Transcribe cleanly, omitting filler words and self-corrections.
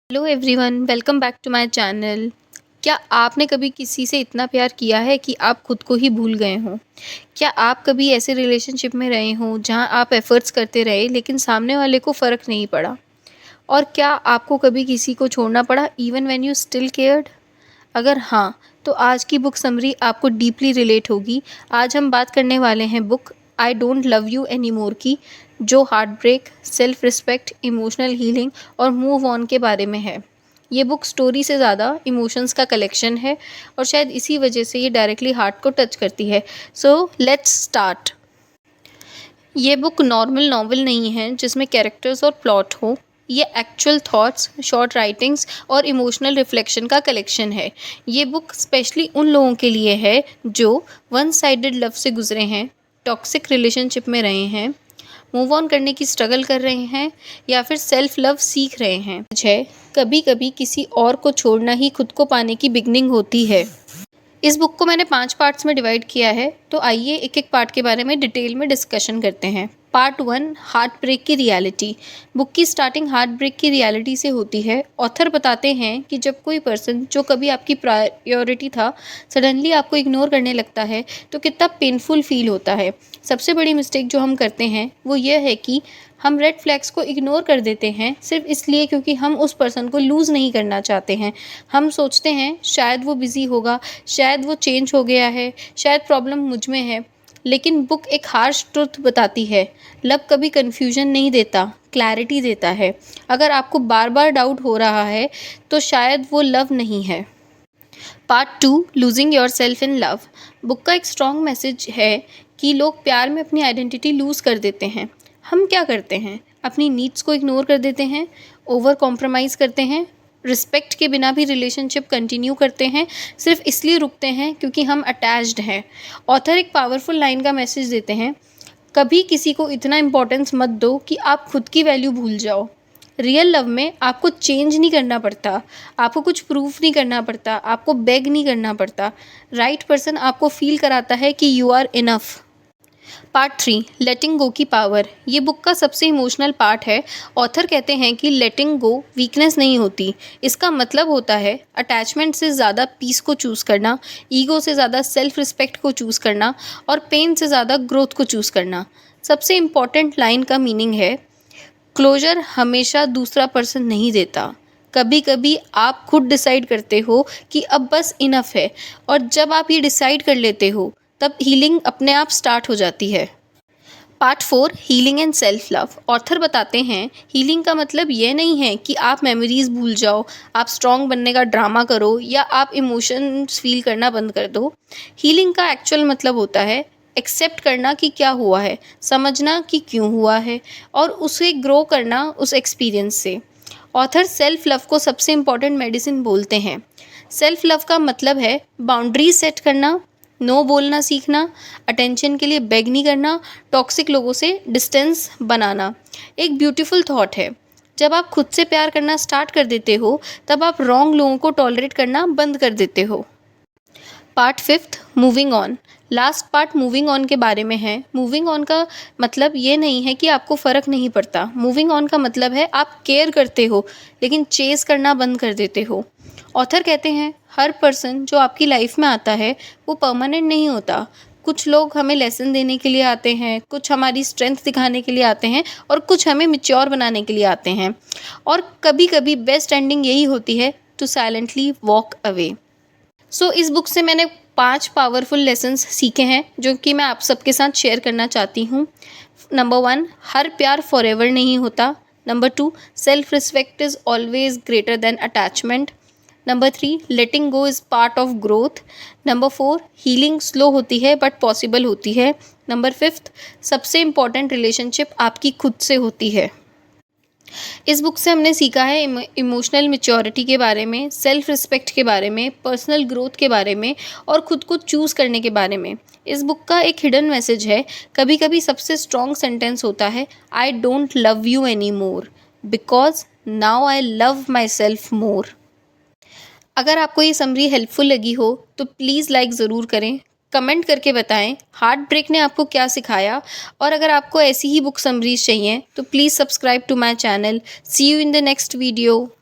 Hello everyone, welcome back to my channel. क्या आपने कभी किसी से इतना प्यार किया है कि आप खुद को ही भूल गए हों? क्या आप कभी ऐसे रिलेशनशिप में रहे हों जहां आप एफ़र्ट्स करते रहे लेकिन सामने वाले को फ़र्क नहीं पड़ा? और क्या आपको कभी किसी को छोड़ना पड़ा even when you still cared? अगर हाँ, तो आज की बुक समरी आपको डीपली रिलेट होगी। आज हम बात करने वाले हैं book I don't love you anymore की, जो heart break, self respect, emotional healing और मूव ऑन के बारे में है। ये बुक स्टोरी से ज़्यादा इमोशंस का कलेक्शन है और शायद इसी वजह से ये डायरेक्टली हार्ट को टच करती है। So let's start. ये बुक नॉर्मल नॉवल नहीं है जिसमें कैरेक्टर्स और प्लॉट हो। ये एक्चुअल थॉट्स, शॉर्ट राइटिंग्स और इमोशनल रिफ्लेक्शन का कलेक्शन है। ये बुक स्पेशली उन लोगों के लिए है जो वन साइडेड लव से गुजरे हैं, टॉक्सिक रिलेशनशिप में रहे हैं, मूव ऑन करने की स्ट्रगल कर रहे हैं या फिर सेल्फ लव सीख रहे हैं। कभी कभी किसी और को छोड़ना ही खुद को पाने की बिगनिंग होती है। इस बुक को मैंने 5 पार्ट्स में डिवाइड किया है, तो आइए एक एक पार्ट के बारे में डिटेल में डिस्कशन करते हैं। पार्ट 1, हार्ट ब्रेक की रियलिटी। बुक की स्टार्टिंग हार्ट ब्रेक की रियलिटी से होती है। ऑथर बताते हैं कि जब कोई पर्सन जो कभी आपकी प्रायोरिटी था सडनली आपको इग्नोर करने लगता है तो कितना पेनफुल फील होता है। सबसे बड़ी मिस्टेक जो हम करते हैं वो ये है कि हम रेड फ्लैग्स को इग्नोर कर देते हैं सिर्फ इसलिए क्योंकि हम उस पर्सन को लूज़ नहीं करना चाहते हैं। हम सोचते हैं शायद वो बिज़ी होगा, शायद वो चेंज हो गया है, शायद प्रॉब्लम मुझ में है। लेकिन बुक एक हार्श ट्रुथ बताती है, लव कभी कन्फ्यूजन नहीं देता, क्लैरिटी देता है। अगर आपको बार बार डाउट हो रहा है तो शायद वो लव नहीं है। Part 2, losing your self in love. Book का एक स्ट्रॉन्ग मैसेज है कि लोग प्यार में अपनी आइडेंटिटी लूज़ कर देते हैं। हम क्या करते हैं? अपनी नीड्स को इग्नोर कर देते हैं, ओवर कॉम्प्रोमाइज़ करते हैं, रिस्पेक्ट के बिना भी रिलेशनशिप कंटिन्यू करते हैं, सिर्फ इसलिए रुकते हैं क्योंकि हम अटैच्ड हैं। ऑथर एक पावरफुल लाइन का मैसेज देते हैं, कभी किसी को इतना इम्पोर्टेंस मत दो कि आप खुद की वैल्यू भूल जाओ। रियल लव में आपको चेंज नहीं करना पड़ता, आपको कुछ प्रूफ नहीं करना पड़ता, आपको बेग नहीं करना पड़ता। राइट पर्सन आपको फील कराता है कि यू आर इनफ। पार्ट 3, लेटिंग गो की पावर। ये बुक का सबसे इमोशनल पार्ट है। ऑथर कहते हैं कि लेटिंग गो वीकनेस नहीं होती, इसका मतलब होता है अटैचमेंट से ज़्यादा पीस को चूज़ करना, ईगो से ज़्यादा सेल्फ रिस्पेक्ट को चूज़ करना और पेन से ज़्यादा ग्रोथ को चूज़ करना। सबसे इम्पॉर्टेंट लाइन का मीनिंग है, क्लोजर हमेशा दूसरा पर्सन नहीं देता। कभी कभी आप खुद डिसाइड करते हो कि अब बस इनफ है, और जब आप ये डिसाइड कर लेते हो तब हीलिंग अपने आप स्टार्ट हो जाती है। Part 4, healing and self love. Author बताते हैं हीलिंग का मतलब ये नहीं है कि आप मेमोरीज भूल जाओ, आप स्ट्रॉन्ग बनने का ड्रामा करो या आप इमोशंस फील करना बंद कर दो। हीलिंग का एक्चुअल मतलब होता है एक्सेप्ट करना कि क्या हुआ है, समझना कि क्यों हुआ है और उसे ग्रो करना उस एक्सपीरियंस से। ऑथर सेल्फ लव को सबसे इम्पॉर्टेंट मेडिसिन बोलते हैं। सेल्फ लव का मतलब है बाउंड्रीज सेट करना, नो बोलना सीखना, अटेंशन के लिए बेग नहीं करना, टॉक्सिक लोगों से डिस्टेंस बनाना। एक ब्यूटीफुल थॉट है, जब आप खुद से प्यार करना स्टार्ट कर देते हो तब आप रॉन्ग लोगों को टॉलरेट करना बंद कर देते हो। Part 5, moving on. Last part moving on के बारे में है। मूविंग ऑन का मतलब ये नहीं है कि आपको फ़र्क नहीं पड़ता। मूविंग ऑन का मतलब है आप केयर करते हो लेकिन चेस करना बंद कर देते हो। ऑथर कहते हैं हर पर्सन जो आपकी लाइफ में आता है वो परमानेंट नहीं होता। कुछ लोग हमें लेसन देने के लिए आते हैं, कुछ हमारी स्ट्रेंथ दिखाने के लिए आते हैं और कुछ हमें मैच्योर बनाने के लिए आते हैं। और कभी कभी बेस्ट एंडिंग यही होती है, टू साइलेंटली वॉक अवे। इस बुक से मैंने 5 पावरफुल लेसन्स सीखे हैं जो कि मैं आप सबके साथ शेयर करना चाहती हूँ। नंबर 1, हर प्यार फॉरएवर नहीं होता। Number 2, self respect is always greater than attachment. Number 3, letting go is part of growth. Number 4, healing slow होती है बट पॉसिबल होती है। नंबर 5, सबसे इम्पॉर्टेंट रिलेशनशिप आपकी खुद से होती है। इस बुक से हमने सीखा है इमोशनल मैच्योरिटी के बारे में, सेल्फ रिस्पेक्ट के बारे में, पर्सनल ग्रोथ के बारे में और खुद को चूज़ करने के बारे में। इस बुक का एक हिडन मैसेज है, कभी कभी सबसे स्ट्रॉन्ग सेंटेंस होता है, आई don't love you any more because now I love my self मोर। अगर आपको ये समरी हेल्पफुल लगी हो तो प्लीज़ लाइक ज़रूर करें, कमेंट करके बताएं हार्ट ब्रेक ने आपको क्या सिखाया। और अगर आपको ऐसी ही बुक समरीज चाहिए तो please subscribe to my channel. See you in the next video.